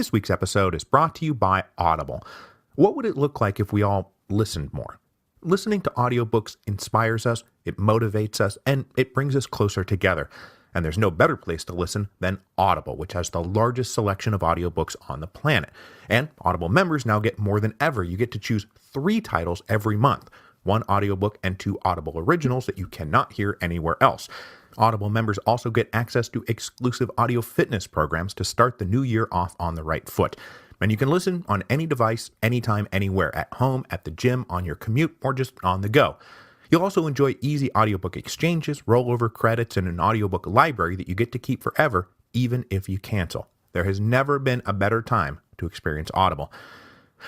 This week's episode is brought to you by Audible. What would it look like if we all listened more? Listening to audiobooks inspires us, it motivates us, and it brings us closer together. And there's no better place to listen than Audible, which has the largest selection of audiobooks on the planet. And Audible members now get more than ever. You get to choose 3 titles every month, 1 audiobook and 2 Audible originals that you cannot hear anywhere else. Audible members also get access to exclusive audio fitness programs to start the new year off on the right foot. And you can listen on any device, anytime, anywhere, at home, at the gym, on your commute, or just on the go. You'll also enjoy easy audiobook exchanges, rollover credits, and an audiobook library that you get to keep forever, even if you cancel. There has never been a better time to experience Audible.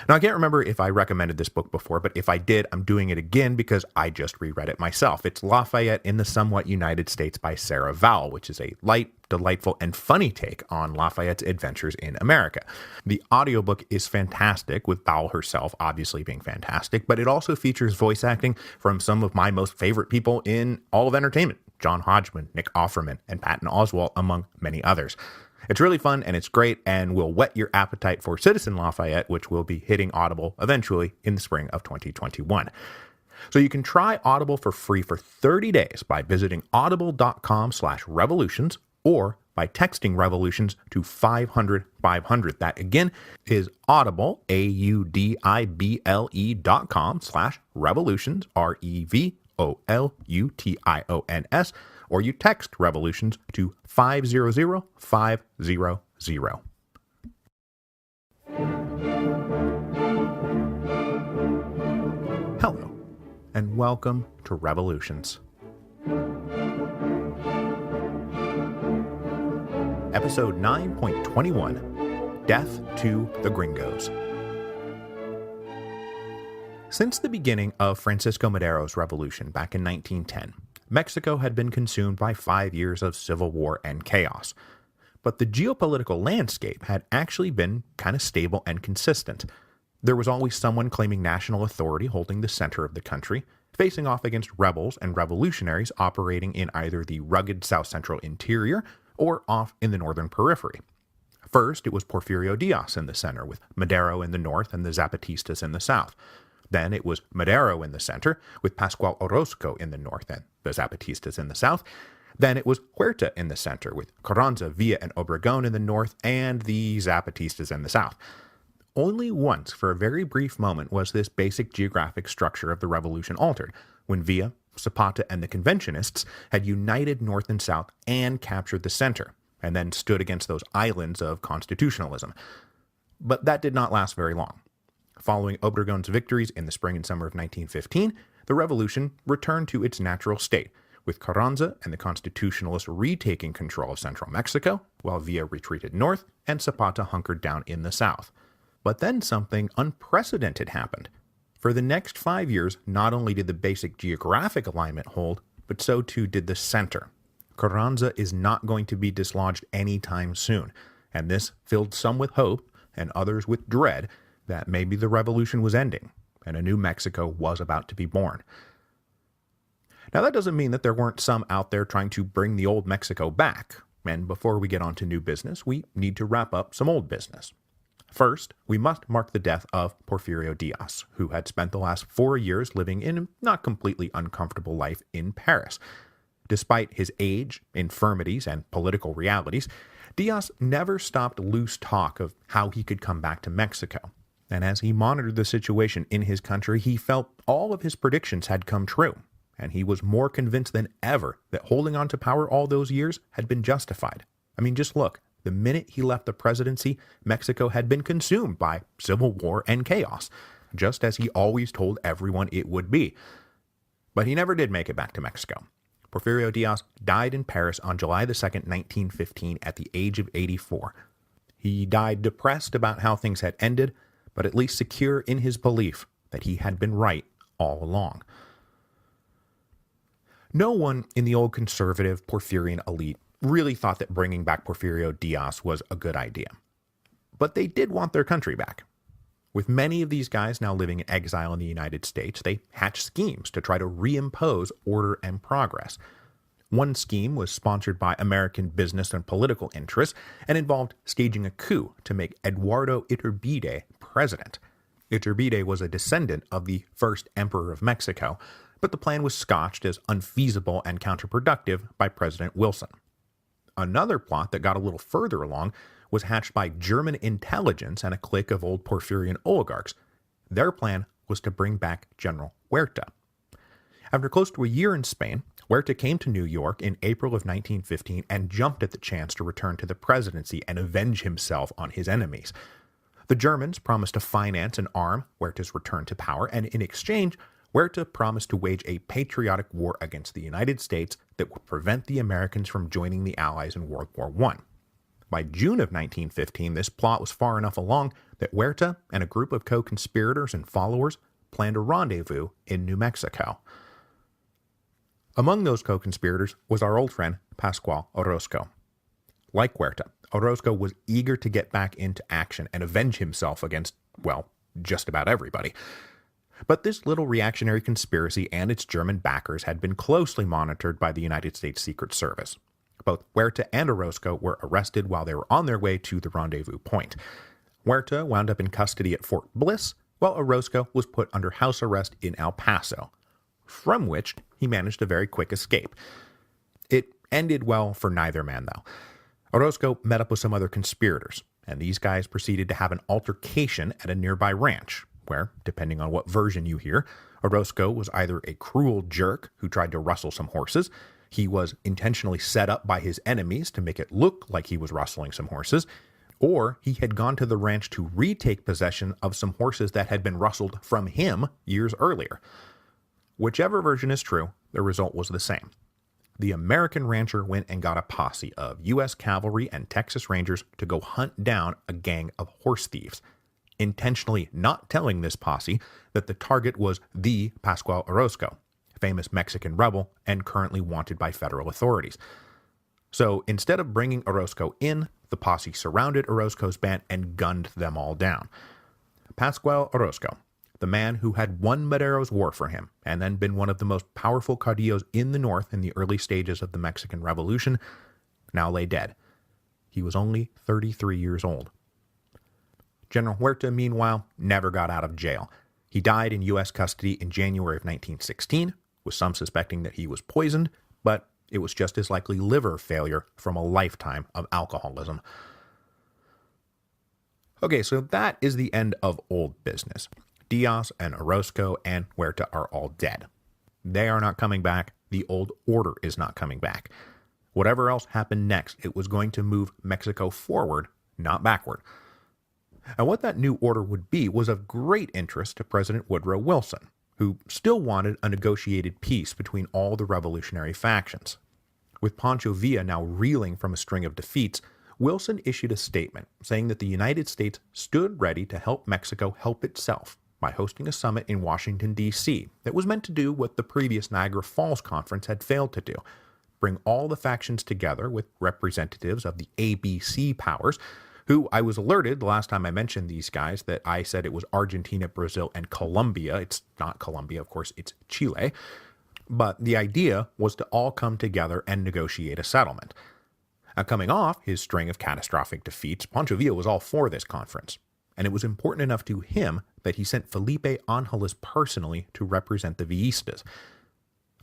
Now, I can't remember if I recommended this book before, but if I did, I'm doing it again because I just reread it myself. It's Lafayette in the Somewhat United States by Sarah Vowell, which is a light, delightful, and funny take on Lafayette's adventures in America. The audiobook is fantastic, with Vowell herself obviously being fantastic, but it also features voice acting from some of my most favorite people in all of entertainment, John Hodgman, Nick Offerman, and Patton Oswalt, among many others. It's really fun and it's great and will whet your appetite for Citizen Lafayette, which will be hitting Audible eventually in the spring of 2021. So you can try Audible for free for 30 days by visiting audible.com/revolutions or by texting revolutions to 500-500. That again is Audible, audible.com/revolutions, REVOLUTIONS, or you text revolutions to 500-500. Hello, and welcome to Revolutions. Episode 9.21, Death to the Gringos. Since the beginning of Francisco Madero's revolution back in 1910, Mexico had been consumed by 5 years of civil war and chaos. But the geopolitical landscape had actually been kind of stable and consistent. There was always someone claiming national authority holding the center of the country, facing off against rebels and revolutionaries operating in either the rugged south-central interior or off in the northern periphery. First, it was Porfirio Diaz in the center, with Madero in the north and the Zapatistas in the south. Then it was Madero in the center, with Pascual Orozco in the north and the Zapatistas in the south. Then it was Huerta in the center, with Carranza, Villa, and Obregón in the north and the Zapatistas in the south. Only once, for a very brief moment, was this basic geographic structure of the revolution altered, when Villa, Zapata, and the Conventionists had united north and south and captured the center, and then stood against those islands of constitutionalism. But that did not last very long. Following Obregón's victories in the spring and summer of 1915, the revolution returned to its natural state, with Carranza and the Constitutionalists retaking control of central Mexico, while Villa retreated north and Zapata hunkered down in the south. But then something unprecedented happened. For the next 5 years, not only did the basic geographic alignment hold, but so too did the center. Carranza is not going to be dislodged anytime soon, and this filled some with hope and others with dread that maybe the revolution was ending, and a new Mexico was about to be born. Now that doesn't mean that there weren't some out there trying to bring the old Mexico back, and before we get on to new business, we need to wrap up some old business. First, we must mark the death of Porfirio Diaz, who had spent the last 4 years living in a not completely uncomfortable life in Paris. Despite his age, infirmities, and political realities, Diaz never stopped loose talk of how he could come back to Mexico. And as he monitored the situation in his country, he felt all of his predictions had come true, and he was more convinced than ever that holding on to power all those years had been justified. I mean, just look, the minute he left the presidency, Mexico had been consumed by civil war and chaos, just as he always told everyone it would be. But he never did make it back to Mexico. Porfirio Diaz died in Paris on July 2nd, 1915, at the age of 84. He died depressed about how things had ended, but at least secure in his belief that he had been right all along. No one in the old conservative Porfirian elite really thought that bringing back Porfirio Diaz was a good idea. But they did want their country back. With many of these guys now living in exile in the United States, they hatched schemes to try to reimpose order and progress. One scheme was sponsored by American business and political interests and involved staging a coup to make Eduardo Iturbide president. Iturbide was a descendant of the first emperor of Mexico, but the plan was scotched as unfeasible and counterproductive by President Wilson. Another plot that got a little further along was hatched by German intelligence and a clique of old Porfirian oligarchs. Their plan was to bring back General Huerta. After close to a year in Spain, Huerta came to New York in April of 1915 and jumped at the chance to return to the presidency and avenge himself on his enemies. The Germans promised to finance and arm Huerta's return to power, and in exchange, Huerta promised to wage a patriotic war against the United States that would prevent the Americans from joining the Allies in World War I. By June of 1915, this plot was far enough along that Huerta and a group of co-conspirators and followers planned a rendezvous in New Mexico. Among those co-conspirators was our old friend Pascual Orozco. Like Huerta, Orozco was eager to get back into action and avenge himself against, well, just about everybody. But this little reactionary conspiracy and its German backers had been closely monitored by the United States Secret Service. Both Huerta and Orozco were arrested while they were on their way to the rendezvous point. Huerta wound up in custody at Fort Bliss, while Orozco was put under house arrest in El Paso, from which he managed a very quick escape. It ended well for neither man, though. Orozco met up with some other conspirators, and these guys proceeded to have an altercation at a nearby ranch, where, depending on what version you hear, Orozco was either a cruel jerk who tried to rustle some horses, he was intentionally set up by his enemies to make it look like he was rustling some horses, or he had gone to the ranch to retake possession of some horses that had been rustled from him years earlier. Whichever version is true, the result was the same. The American rancher went and got a posse of U.S. cavalry and Texas Rangers to go hunt down a gang of horse thieves, intentionally not telling this posse that the target was the Pascual Orozco, famous Mexican rebel and currently wanted by federal authorities. So instead of bringing Orozco in, the posse surrounded Orozco's band and gunned them all down. Pascual Orozco, the man who had won Madero's war for him and then been one of the most powerful caudillos in the north in the early stages of the Mexican Revolution, now lay dead. He was only 33 years old. General Huerta, meanwhile, never got out of jail. He died in U.S. custody in January of 1916, with some suspecting that he was poisoned, but it was just as likely liver failure from a lifetime of alcoholism. Okay, so that is the end of old business. Diaz and Orozco and Huerta are all dead. They are not coming back. The old order is not coming back. Whatever else happened next, it was going to move Mexico forward, not backward. And what that new order would be was of great interest to President Woodrow Wilson, who still wanted a negotiated peace between all the revolutionary factions. With Pancho Villa now reeling from a string of defeats, Wilson issued a statement saying that the United States stood ready to help Mexico help itself by hosting a summit in Washington, D.C. that was meant to do what the previous Niagara Falls Conference had failed to do: bring all the factions together with representatives of the ABC powers, who I was alerted the last time I mentioned these guys that I said it was Argentina, Brazil, and Colombia. It's not Colombia, of course, it's Chile. But the idea was to all come together and negotiate a settlement. Now, coming off his string of catastrophic defeats, Pancho Villa was all for this conference, and it was important enough to him that he sent Felipe Angeles personally to represent the Villistas.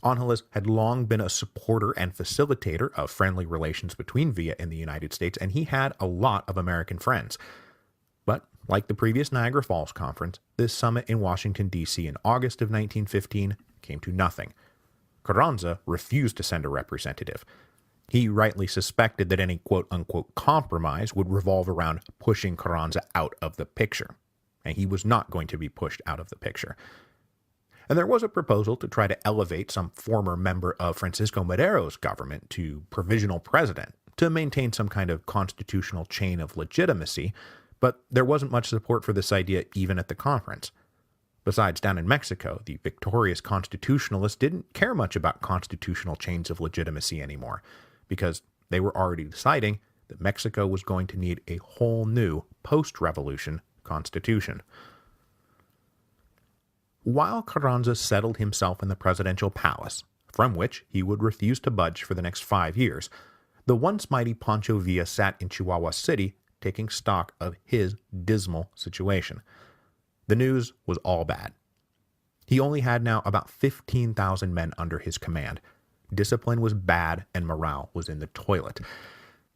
Angeles had long been a supporter and facilitator of friendly relations between Villa and the United States, and he had a lot of American friends. But, like the previous Niagara Falls Conference, this summit in Washington, D.C. in August of 1915 came to nothing. Carranza refused to send a representative. He rightly suspected that any quote-unquote compromise would revolve around pushing Carranza out of the picture, and he was not going to be pushed out of the picture. And there was a proposal to try to elevate some former member of Francisco Madero's government to provisional president to maintain some kind of constitutional chain of legitimacy, but there wasn't much support for this idea even at the conference. Besides, down in Mexico, the victorious constitutionalists didn't care much about constitutional chains of legitimacy anymore, because they were already deciding that Mexico was going to need a whole new post-revolution constitution. While Carranza settled himself in the presidential palace, from which he would refuse to budge for the next 5 years. The once mighty Pancho Villa sat in Chihuahua City, taking stock of his dismal situation. The news was all bad. He only had now about 15,000 men under his command. Discipline was bad and morale was in the toilet.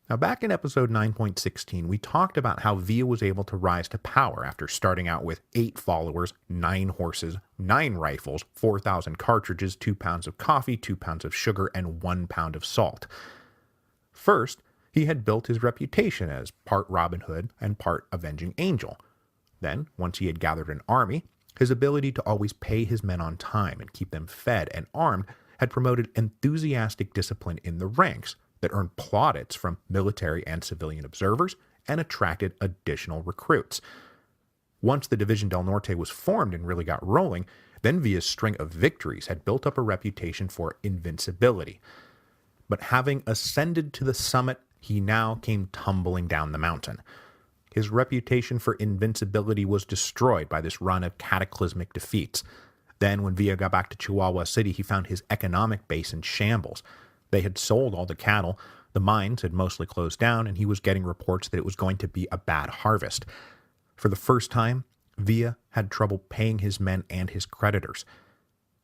Now, back in episode 9.16, we talked about how Villa was able to rise to power after starting out with 8 followers, 9 horses, 9 rifles, 4,000 cartridges, 2 pounds of coffee, 2 pounds of sugar, and 1 pound of salt. First, he had built his reputation as part Robin Hood and part avenging angel. Then, once he had gathered an army, his ability to always pay his men on time and keep them fed and armed had promoted enthusiastic discipline in the ranks that earned plaudits from military and civilian observers and attracted additional recruits. Once the Division del Norte was formed and really got rolling, then Villa's string of victories had built up a reputation for invincibility. But having ascended to the summit, he now came tumbling down the mountain. His reputation for invincibility was destroyed by this run of cataclysmic defeats. Then, when Villa got back to Chihuahua City, he found his economic base in shambles. They had sold all the cattle, the mines had mostly closed down, and he was getting reports that it was going to be a bad harvest. For the first time, Villa had trouble paying his men and his creditors.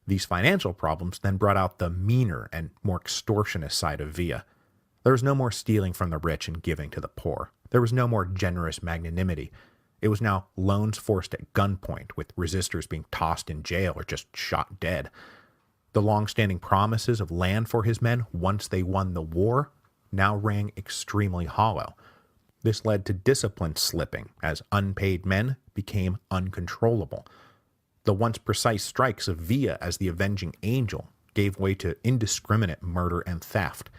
These financial problems then brought out the meaner and more extortionist side of Villa. There was no more stealing from the rich and giving to the poor. There was no more generous magnanimity. It was now loans forced at gunpoint, with resistors being tossed in jail or just shot dead. The long-standing promises of land for his men once they won the war now rang extremely hollow. This led to discipline slipping as unpaid men became uncontrollable. The once precise strikes of Villa as the avenging angel gave way to indiscriminate murder and theft.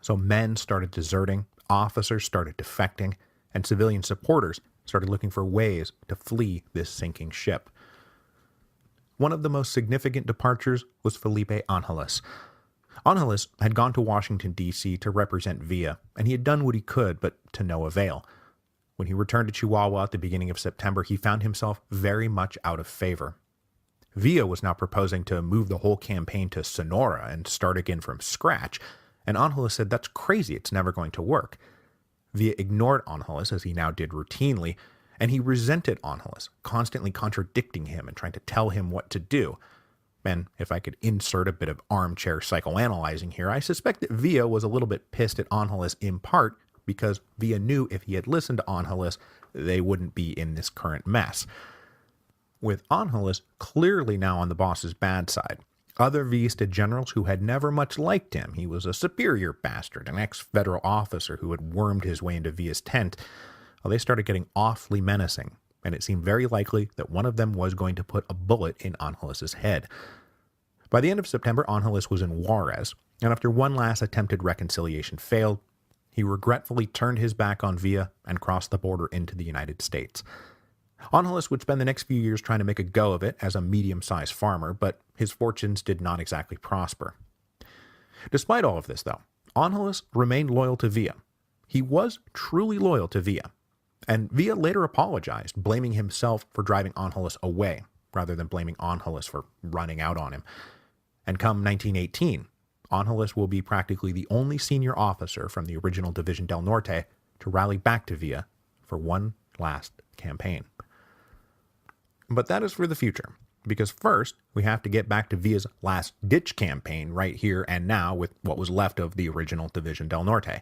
So men started deserting, officers started defecting, and civilian supporters started looking for ways to flee this sinking ship. One of the most significant departures was Felipe Angeles. Angeles had gone to Washington, D.C. to represent Villa, and he had done what he could, but to no avail. When he returned to Chihuahua at the beginning of September, he found himself very much out of favor. Villa was now proposing to move the whole campaign to Sonora and start again from scratch, and Angeles said that's crazy, it's never going to work. Villa ignored Angeles, as he now did routinely, and he resented Angeles, constantly contradicting him and trying to tell him what to do. And if I could insert a bit of armchair psychoanalyzing here, I suspect that Villa was a little bit pissed at Angeles in part because Villa knew if he had listened to Angeles, they wouldn't be in this current mess. With Angeles clearly now on the boss's bad side, other Villista generals who had never much liked him, he was a superior bastard, an ex-federal officer who had wormed his way into Villa's tent, well, they started getting awfully menacing, and it seemed very likely that one of them was going to put a bullet in Angeles' head. By the end of September, Angeles was in Juarez, and after one last attempted reconciliation failed, he regretfully turned his back on Villa and crossed the border into the United States. Angeles would spend the next few years trying to make a go of it as a medium-sized farmer, but his fortunes did not exactly prosper. Despite all of this, though, Angeles remained loyal to Villa. He was truly loyal to Villa. And Villa later apologized, blaming himself for driving Angeles away, rather than blaming Angeles for running out on him. And come 1918, Angeles will be practically the only senior officer from the original Division del Norte to rally back to Villa for one last campaign. But that is for the future, because first we have to get back to Villa's last-ditch campaign right here and now with what was left of the original Division del Norte.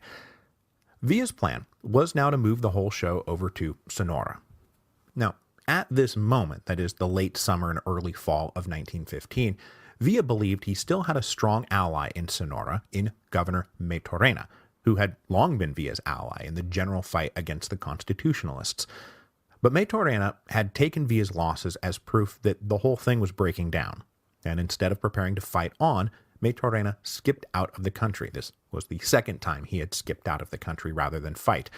Villa's plan was now to move the whole show over to Sonora. Now, at this moment, that is the late summer and early fall of 1915, Villa believed he still had a strong ally in Sonora in Governor Maytorena, who had long been Villa's ally in the general fight against the Constitutionalists. But Maytorena had taken Villa's losses as proof that the whole thing was breaking down, and instead of preparing to fight on, Maytorena skipped out of the country. This was the second time he had skipped out of the country rather than fight.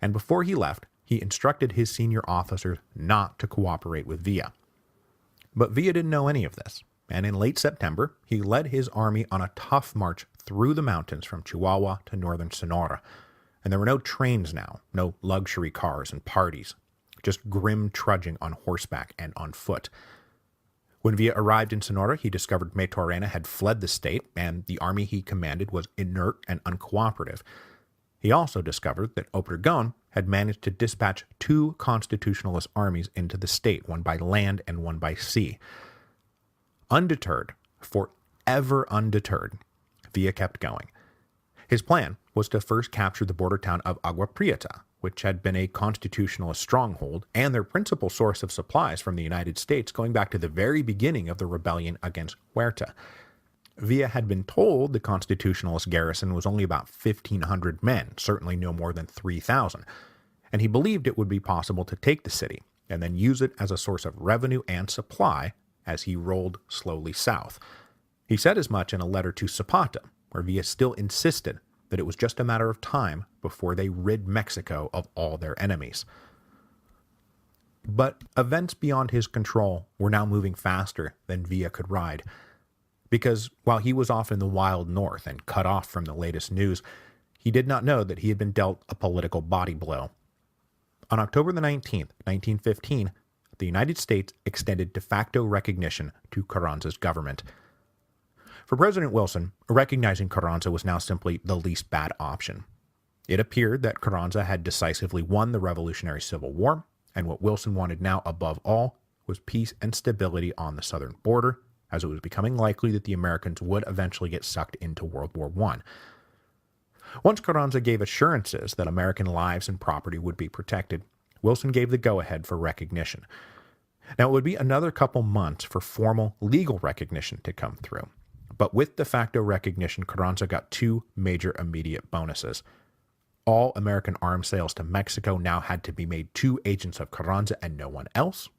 And before he left, he instructed his senior officers not to cooperate with Villa. But Villa didn't know any of this, and in late September, he led his army on a tough march through the mountains from Chihuahua to northern Sonora. And there were no trains now, no luxury cars and parties, just grim trudging on horseback and on foot. When Villa arrived in Sonora, he discovered Maturana had fled the state, and the army he commanded was inert and uncooperative. He also discovered that Obregón had managed to dispatch 2 constitutionalist armies into the state, one by land and one by sea. Undeterred, forever undeterred, Villa kept going. His plan was to first capture the border town of Agua Prieta, which had been a constitutionalist stronghold and their principal source of supplies from the United States going back to the very beginning of the rebellion against Huerta. Villa had been told the constitutionalist garrison was only about 1,500 men, certainly no more than 3,000, and he believed it would be possible to take the city and then use it as a source of revenue and supply as he rolled slowly south. He said as much in a letter to Zapata, where Villa still insisted that it was just a matter of time before they rid Mexico of all their enemies. But events beyond his control were now moving faster than Villa could ride, because while he was off in the wild north and cut off from the latest news, he did not know that he had been dealt a political body blow. On October the 19th, 1915, the United States extended de facto recognition to Carranza's government. For President Wilson, recognizing Carranza was now simply the least bad option. It appeared that Carranza had decisively won the Revolutionary Civil War, and what Wilson wanted now above all was peace and stability on the southern border, as it was becoming likely that the Americans would eventually get sucked into World War I. Once Carranza gave assurances that American lives and property would be protected, Wilson gave the go-ahead for recognition. Now, it would be another couple months for formal legal recognition to come through. But with de facto recognition, Carranza got 2 major immediate bonuses. All American arms sales to Mexico now had to be made to agents of Carranza and no one else,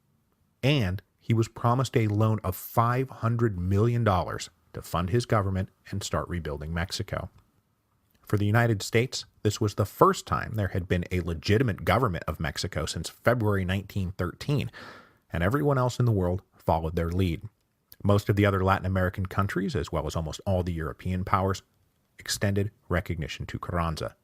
and he was promised a loan of $500 million to fund his government and start rebuilding Mexico. For the United States, this was the first time there had been a legitimate government of Mexico since February 1913, and everyone else in the world followed their lead. Most of the other Latin American countries, as well as almost all the European powers, extended recognition to Carranza.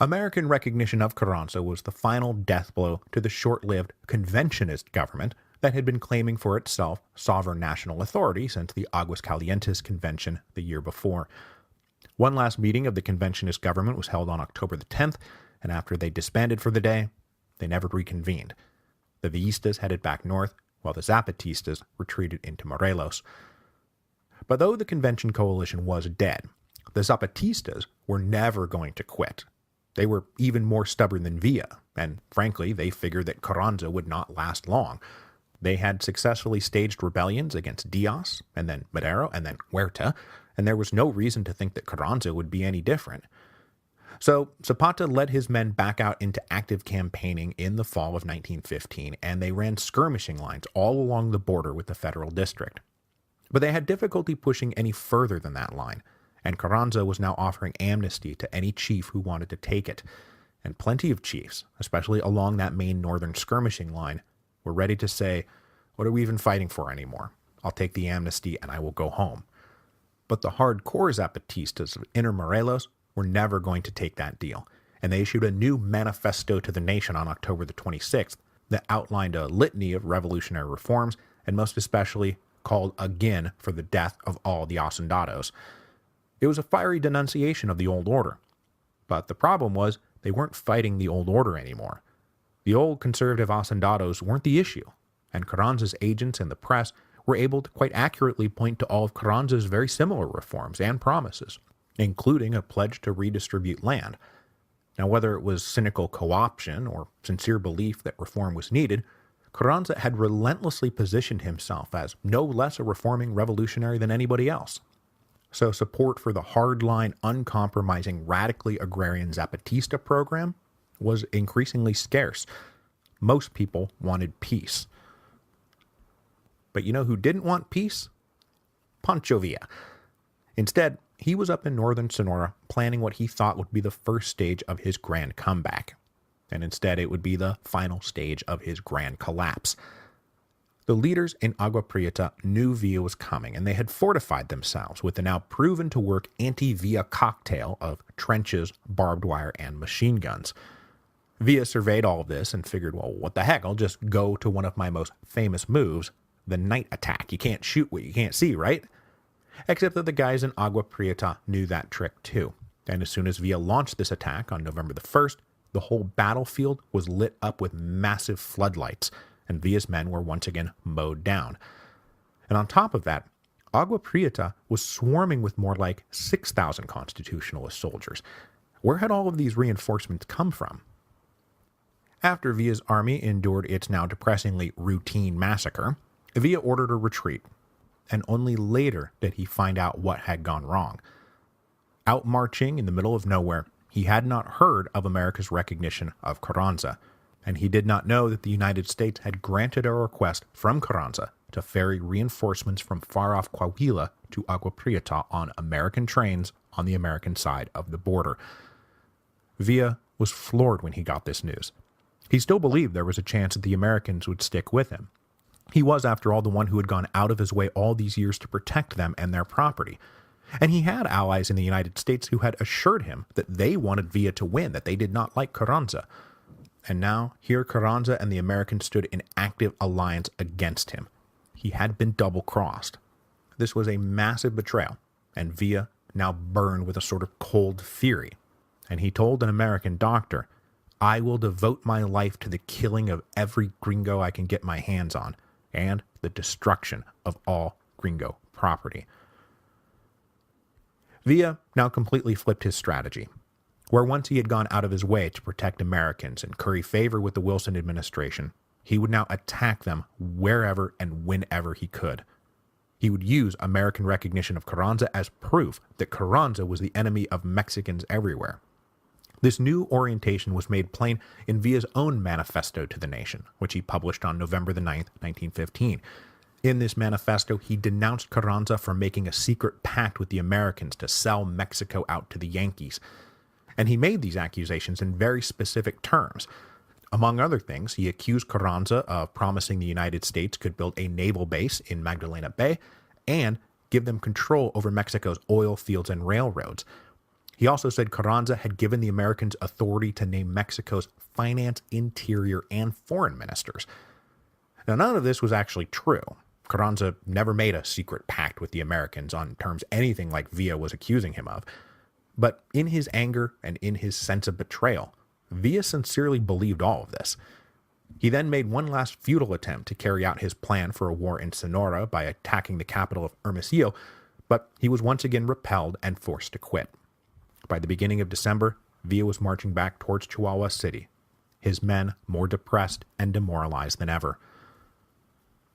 American recognition of Carranza was the final death blow to the short-lived conventionist government that had been claiming for itself sovereign national authority since the Aguascalientes Convention the year before. One last meeting of the conventionist government was held on October the 10th, and after they disbanded for the day, they never reconvened. The Villistas headed back north, while the Zapatistas retreated into Morelos. But though the convention coalition was dead, the Zapatistas were never going to quit. They were even more stubborn than Villa, and frankly, they figured that Carranza would not last long. They had successfully staged rebellions against Diaz, and then Madero, and then Huerta, and there was no reason to think that Carranza would be any different. So Zapata led his men back out into active campaigning in the fall of 1915, and they ran skirmishing lines all along the border with the federal district. But they had difficulty pushing any further than that line, and Carranza was now offering amnesty to any chief who wanted to take it. And plenty of chiefs, especially along that main northern skirmishing line, were ready to say, "What are we even fighting for anymore? I'll take the amnesty and I will go home." But the hardcore Zapatistas of Inner Morelos were never going to take that deal, and they issued a new manifesto to the nation on October the 26th that outlined a litany of revolutionary reforms, and most especially called again for the death of all the hacendados. It was a fiery denunciation of the old order. But the problem was they weren't fighting the old order anymore. The old conservative hacendados weren't the issue, and Carranza's agents and the press were able to quite accurately point to all of Carranza's very similar reforms and promises, including a pledge to redistribute land. Now, whether it was cynical co-option or sincere belief that reform was needed, Carranza had relentlessly positioned himself as no less a reforming revolutionary than anybody else. So support for the hardline, uncompromising, radically agrarian Zapatista program was increasingly scarce. Most people wanted peace. But you know who didn't want peace? Pancho Villa. Instead, he was up in northern Sonora planning what he thought would be the first stage of his grand comeback. And instead it would be the final stage of his grand collapse. The leaders in Agua Prieta knew Villa was coming, and they had fortified themselves with the now proven-to-work anti-Villa cocktail of trenches, barbed wire, and machine guns. Villa surveyed all of this and figured, well, what the heck, I'll just go to one of my most famous moves, the night attack. You can't shoot what you can't see, right? Except that the guys in Agua Prieta knew that trick too. And as soon as Villa launched this attack on November the 1st, the whole battlefield was lit up with massive floodlights, and Villa's men were once again mowed down. And on top of that, Agua Prieta was swarming with more like 6,000 Constitutionalist soldiers. Where had all of these reinforcements come from? After Villa's army endured its now depressingly routine massacre, Villa ordered a retreat, and only later did he find out what had gone wrong. Out marching in the middle of nowhere, he had not heard of America's recognition of Carranza, and he did not know that the United States had granted a request from Carranza to ferry reinforcements from far-off Coahuila to Agua Prieta on American trains on the American side of the border. Villa was floored when he got this news. He still believed there was a chance that the Americans would stick with him. He was, after all, the one who had gone out of his way all these years to protect them and their property. And he had allies in the United States who had assured him that they wanted Villa to win, that they did not like Carranza. And now, here Carranza and the Americans stood in active alliance against him. He had been double-crossed. This was a massive betrayal, and Villa now burned with a sort of cold fury. And he told an American doctor, "I will devote my life to the killing of every gringo I can get my hands on, and the destruction of all gringo property." Villa now completely flipped his strategy. Where once he had gone out of his way to protect Americans and curry favor with the Wilson administration, he would now attack them wherever and whenever he could. He would use American recognition of Carranza as proof that Carranza was the enemy of Mexicans everywhere. This new orientation was made plain in Villa's own manifesto to the nation, which he published on November the 9th, 1915. In this manifesto, he denounced Carranza for making a secret pact with the Americans to sell Mexico out to the Yankees. And he made these accusations in very specific terms. Among other things, he accused Carranza of promising the United States could build a naval base in Magdalena Bay and give them control over Mexico's oil fields and railroads. He also said Carranza had given the Americans authority to name Mexico's finance, interior, and foreign ministers. Now, none of this was actually true. Carranza never made a secret pact with the Americans on terms anything like Villa was accusing him of. But in his anger and in his sense of betrayal, Villa sincerely believed all of this. He then made one last futile attempt to carry out his plan for a war in Sonora by attacking the capital of Hermosillo, but he was once again repelled and forced to quit. By the beginning of December, Villa was marching back towards Chihuahua City, his men more depressed and demoralized than ever.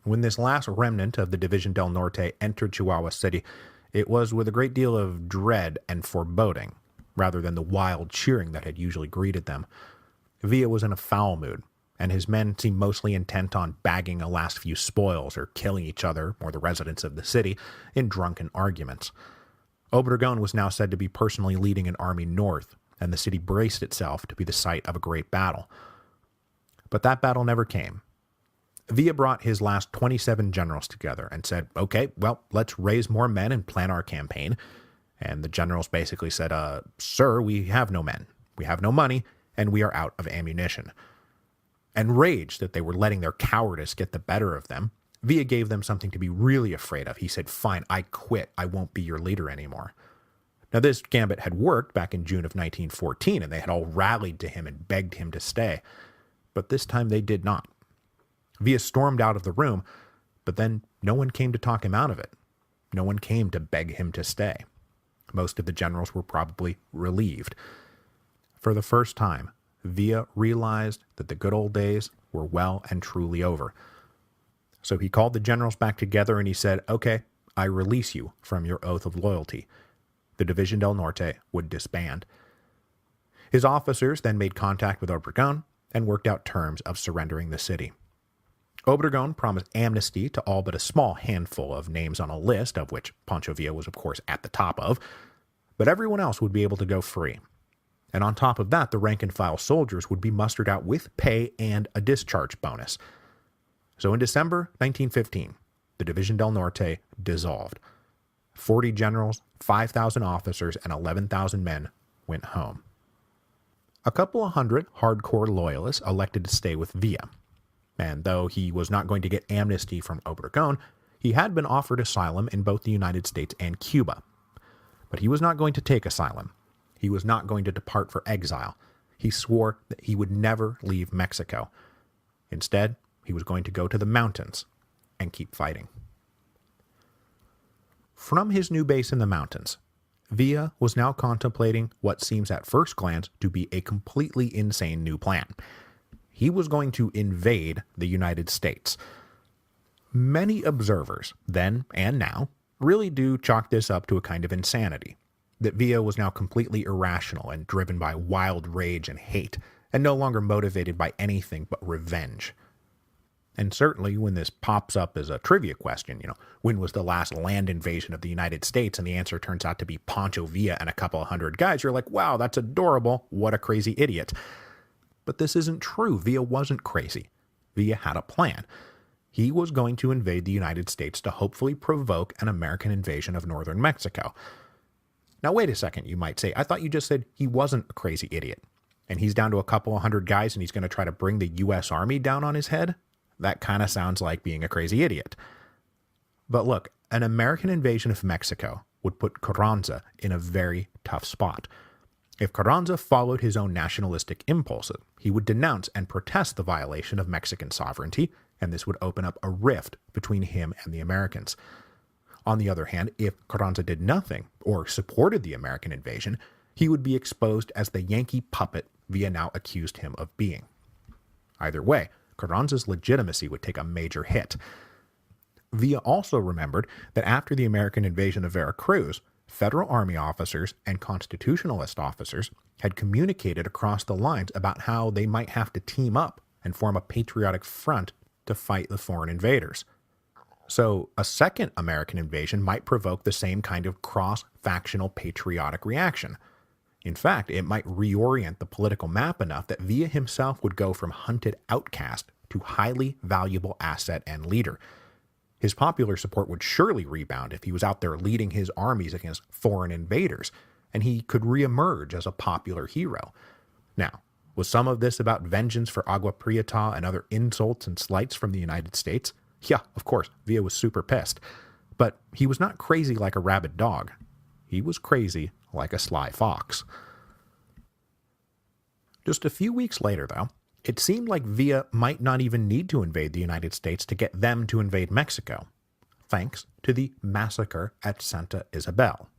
When this last remnant of the División del Norte entered Chihuahua City, it was with a great deal of dread and foreboding, rather than the wild cheering that had usually greeted them. Villa was in a foul mood, and his men seemed mostly intent on bagging a last few spoils or killing each other or the residents of the city in drunken arguments. Obregón was now said to be personally leading an army north, and the city braced itself to be the site of a great battle. But that battle never came. Villa brought his last 27 generals together and said, "Okay, well, let's raise more men and plan our campaign." And the generals basically said, "Sir, we have no men, we have no money, and we are out of ammunition." Enraged that they were letting their cowardice get the better of them, Villa gave them something to be really afraid of. He said, "Fine, I quit. I won't be your leader anymore." Now, this gambit had worked back in June of 1914, and they had all rallied to him and begged him to stay. But this time they did not. Villa stormed out of the room, but then no one came to talk him out of it. No one came to beg him to stay. Most of the generals were probably relieved. For the first time, Villa realized that the good old days were well and truly over. So he called the generals back together and he said, "Okay, I release you from your oath of loyalty." The División del Norte would disband. His officers then made contact with Obregón and worked out terms of surrendering the city. Obregón promised amnesty to all but a small handful of names on a list, of which Pancho Villa was of course at the top of, but everyone else would be able to go free. And on top of that, the rank-and-file soldiers would be mustered out with pay and a discharge bonus. So in December 1915, the División del Norte dissolved. 40 generals, 5,000 officers, and 11,000 men went home. A couple of hundred hardcore loyalists elected to stay with Villa. and though he was not going to get amnesty from Obregón, he had been offered asylum in both the United States and Cuba. But he was not going to take asylum. He was not going to depart for exile. He swore that he would never leave Mexico. Instead, he was going to go to the mountains and keep fighting. From his new base in the mountains, Villa was now contemplating what seems at first glance to be a completely insane new plan. He was going to invade the United States. Many observers, then and now, really do chalk this up to a kind of insanity, that Villa was now completely irrational and driven by wild rage and hate, and no longer motivated by anything but revenge. And certainly when this pops up as a trivia question, when was the last land invasion of the United States, and the answer turns out to be Pancho Villa and a couple of hundred guys, you're like, wow, that's adorable, what a crazy idiot. But this isn't true. Villa wasn't crazy. Villa had a plan. He was going to invade the United States to hopefully provoke an American invasion of northern Mexico. Now wait a second, you might say, I thought you just said he wasn't a crazy idiot, and he's down to a couple of hundred guys and he's going to try to bring the U.S. Army down on his head? That kind of sounds like being a crazy idiot. But look, an American invasion of Mexico would put Carranza in a very tough spot. If Carranza followed his own nationalistic impulses, he would denounce and protest the violation of Mexican sovereignty, and this would open up a rift between him and the Americans. On the other hand, if Carranza did nothing, or supported the American invasion, he would be exposed as the Yankee puppet Villa now accused him of being. Either way, Carranza's legitimacy would take a major hit. Villa also remembered that after the American invasion of Veracruz, federal army officers and constitutionalist officers had communicated across the lines about how they might have to team up and form a patriotic front to fight the foreign invaders. So a second American invasion might provoke the same kind of cross-factional patriotic reaction. In fact, it might reorient the political map enough that Villa himself would go from hunted outcast to highly valuable asset and leader. His popular support would surely rebound if he was out there leading his armies against foreign invaders, and he could reemerge as a popular hero. Now, was some of this about vengeance for Agua Prieta and other insults and slights from the United States? Yeah, of course, Villa was super pissed. But he was not crazy like a rabid dog. He was crazy like a sly fox. Just a few weeks later, though, it seemed like Villa might not even need to invade the United States to get them to invade Mexico, thanks to the massacre at Santa Isabel.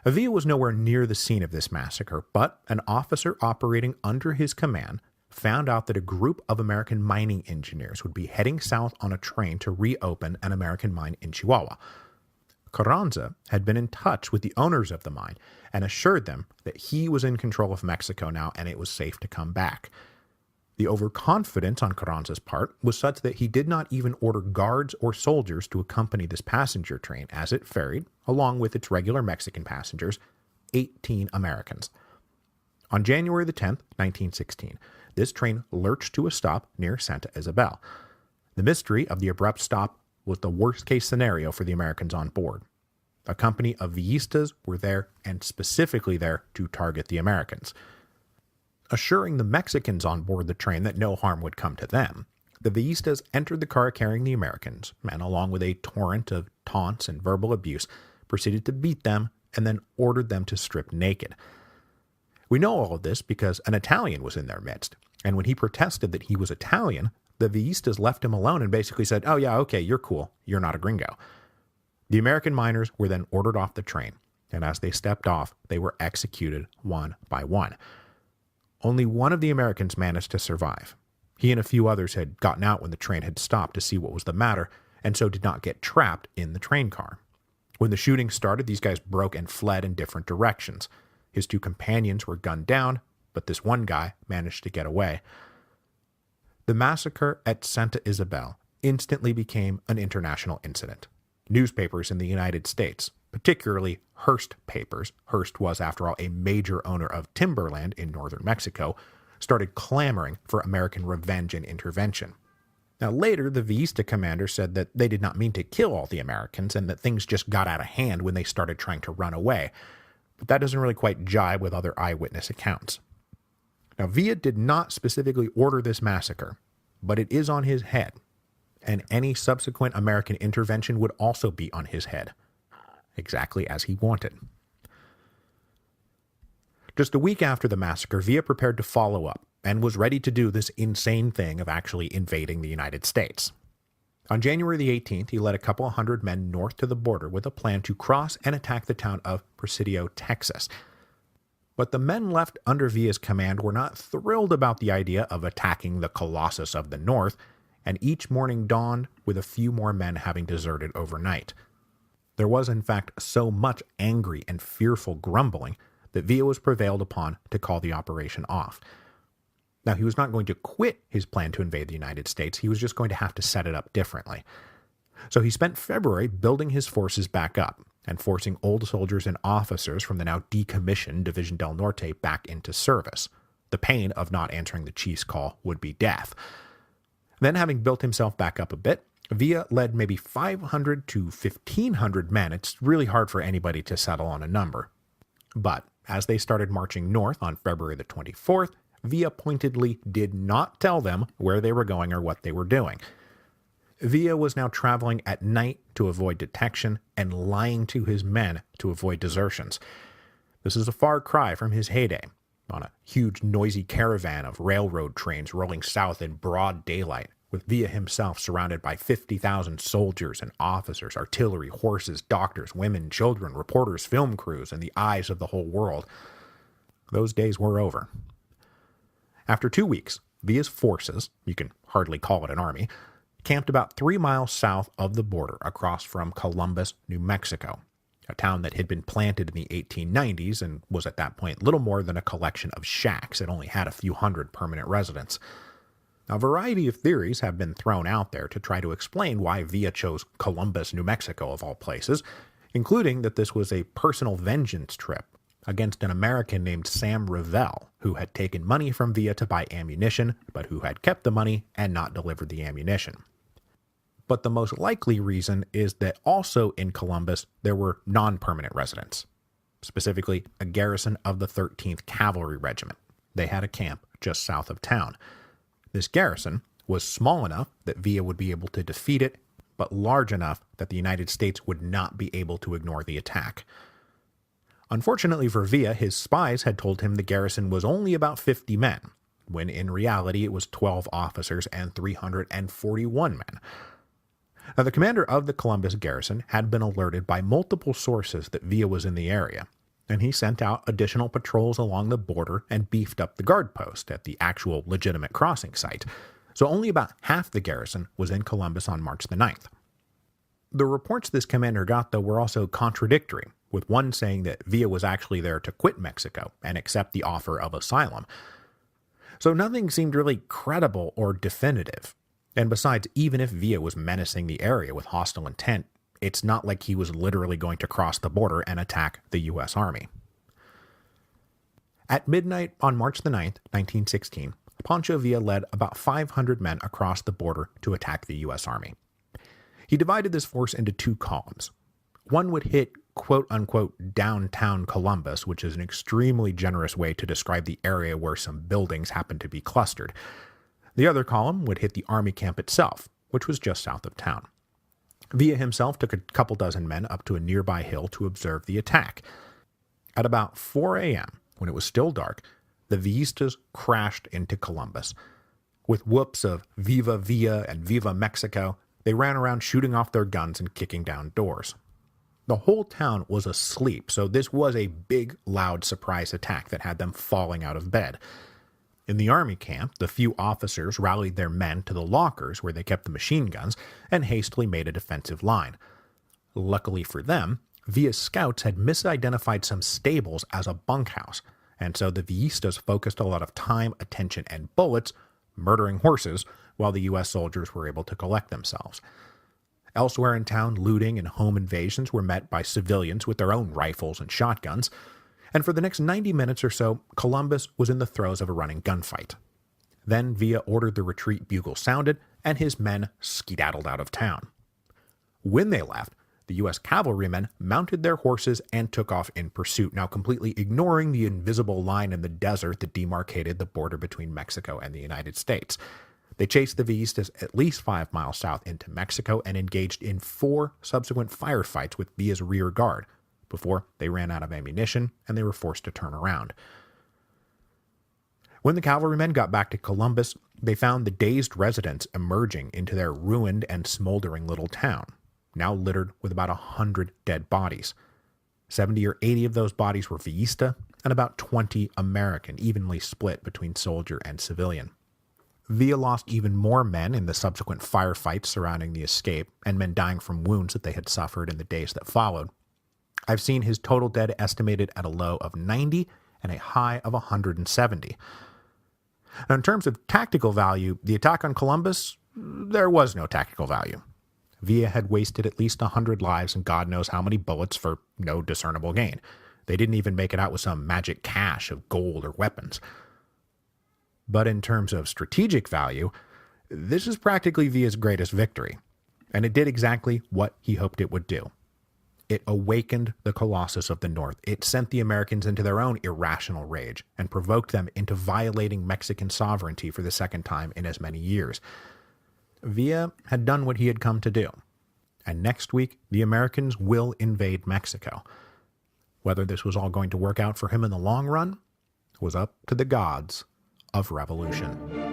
Villa was nowhere near the scene of this massacre, but an officer operating under his command found out that a group of American mining engineers would be heading south on a train to reopen an American mine in Chihuahua. Carranza had been in touch with the owners of the mine and assured them that he was in control of Mexico now and it was safe to come back. The overconfidence on Carranza's part was such that he did not even order guards or soldiers to accompany this passenger train as it ferried, along with its regular Mexican passengers, 18 Americans. On January the 10th, 1916, this train lurched to a stop near Santa Isabel. The mystery of the abrupt stop was the worst-case scenario for the Americans on board. A company of Villistas were there, and specifically there to target the Americans. Assuring the Mexicans on board the train that no harm would come to them, the Villistas entered the car carrying the Americans, and along with a torrent of taunts and verbal abuse, proceeded to beat them and then ordered them to strip naked. We know all of this because an Italian was in their midst, and when he protested that he was Italian, the Villistas left him alone and basically said, oh yeah, okay, you're cool, you're not a gringo. The American miners were then ordered off the train, and as they stepped off, they were executed one by one. Only one of the Americans managed to survive. He and a few others had gotten out when the train had stopped to see what was the matter, and so did not get trapped in the train car. When the shooting started, these guys broke and fled in different directions. His two companions were gunned down, but this one guy managed to get away. The massacre at Santa Isabel instantly became an international incident. Newspapers in the United States, particularly Hearst papers — Hearst was, after all, a major owner of timberland in northern Mexico — started clamoring for American revenge and intervention. Now later, the Villista commander said that they did not mean to kill all the Americans and that things just got out of hand when they started trying to run away. But that doesn't really quite jibe with other eyewitness accounts. Now, Villa did not specifically order this massacre, but it is on his head, and any subsequent American intervention would also be on his head, exactly as he wanted. Just a week after the massacre, Villa prepared to follow up and was ready to do this insane thing of actually invading the United States. On January the 18th, he led a couple hundred men north to the border with a plan to cross and attack the town of Presidio, Texas. But the men left under Villa's command were not thrilled about the idea of attacking the Colossus of the North, and each morning dawned with a few more men having deserted overnight. There was, in fact, so much angry and fearful grumbling that Villa was prevailed upon to call the operation off. Now, he was not going to quit his plan to invade the United States, he was just going to have to set it up differently. So he spent February building his forces back up and forcing old soldiers and officers from the now decommissioned Division del Norte back into service. The pain of not answering the chief's call would be death. Then, having built himself back up a bit, Villa led maybe 500 to 1,500 men. It's really hard for anybody to settle on a number. But as they started marching north on February the 24th, Villa pointedly did not tell them where they were going or what they were doing. Villa was now traveling at night to avoid detection and lying to his men to avoid desertions. This is a far cry from his heyday, on a huge noisy caravan of railroad trains rolling south in broad daylight, with Villa himself surrounded by 50,000 soldiers and officers, artillery, horses, doctors, women, children, reporters, film crews, and the eyes of the whole world. Those days were over. After 2 weeks, Villa's forces, you can hardly call it an army, camped about 3 miles south of the border across from Columbus, New Mexico, a town that had been planted in the 1890s and was at that point little more than a collection of shacks. It only had a few hundred permanent residents. A variety of theories have been thrown out there to try to explain why Villa chose Columbus, New Mexico of all places, including that this was a personal vengeance trip against an American named Sam Revell, who had taken money from Villa to buy ammunition, but who had kept the money and not delivered the ammunition. But the most likely reason is that also in Columbus there were non-permanent residents, specifically a garrison of the 13th Cavalry Regiment. They had a camp just south of town. This garrison was small enough that Villa would be able to defeat it, but large enough that the United States would not be able to ignore the attack. Unfortunately for Villa, his spies had told him the garrison was only about 50 men, when in reality it was 12 officers and 341 men. Now, the commander of the Columbus garrison had been alerted by multiple sources that Villa was in the area, and he sent out additional patrols along the border and beefed up the guard post at the actual legitimate crossing site, so only about half the garrison was in Columbus on March the 9th. The reports this commander got, though, were also contradictory, with one saying that Villa was actually there to quit Mexico and accept the offer of asylum. So nothing seemed really credible or definitive. And besides, even if Villa was menacing the area with hostile intent, it's not like he was literally going to cross the border and attack the U.S. Army. At midnight on March the 9th, 1916, Pancho Villa led about 500 men across the border to attack the U.S. Army. He divided this force into 2 columns. One would hit quote-unquote downtown Columbus, which is an extremely generous way to describe the area where some buildings happen to be clustered. The other column would hit the army camp itself, which was just south of town. Villa himself took a couple dozen men up to a nearby hill to observe the attack. At about 4 a.m., when it was still dark, the Villistas crashed into Columbus. With whoops of Viva Villa and Viva Mexico, they ran around shooting off their guns and kicking down doors. The whole town was asleep, so this was a big, loud surprise attack that had them falling out of bed. In the army camp, the few officers rallied their men to the lockers where they kept the machine guns and hastily made a defensive line. Luckily for them, Villa's scouts had misidentified some stables as a bunkhouse, and so the Villistas focused a lot of time, attention, and bullets murdering horses while the U.S. soldiers were able to collect themselves. Elsewhere in town, looting and home invasions were met by civilians with their own rifles and shotguns, and for the next 90 minutes or so, Columbus was in the throes of a running gunfight. Then Villa ordered the retreat bugle sounded, and his men skedaddled out of town. When they left, the U.S. cavalrymen mounted their horses and took off in pursuit, now completely ignoring the invisible line in the desert that demarcated the border between Mexico and the United States. They chased the Villistas at least 5 miles south into Mexico and engaged in 4 subsequent firefights with Villa's rear guard before they ran out of ammunition and they were forced to turn around. When the cavalrymen got back to Columbus, they found the dazed residents emerging into their ruined and smoldering little town, now littered with about 100 dead bodies. 70 or 80 of those bodies were Villista, and about 20 American, evenly split between soldier and civilian. Villa lost even more men in the subsequent firefights surrounding the escape, and men dying from wounds that they had suffered in the days that followed. I've seen his total dead estimated at a low of 90 and a high of 170. Now, in terms of tactical value, the attack on Columbus, there was no tactical value. Villa had wasted at least 100 lives and God knows how many bullets for no discernible gain. They didn't even make it out with some magic cache of gold or weapons. But in terms of strategic value, this is practically Villa's greatest victory, and it did exactly what he hoped it would do. It awakened the Colossus of the North. It sent the Americans into their own irrational rage and provoked them into violating Mexican sovereignty for the second time in as many years. Villa had done what he had come to do, and next week the Americans will invade Mexico. Whether this was all going to work out for him in the long run was up to the gods of revolution.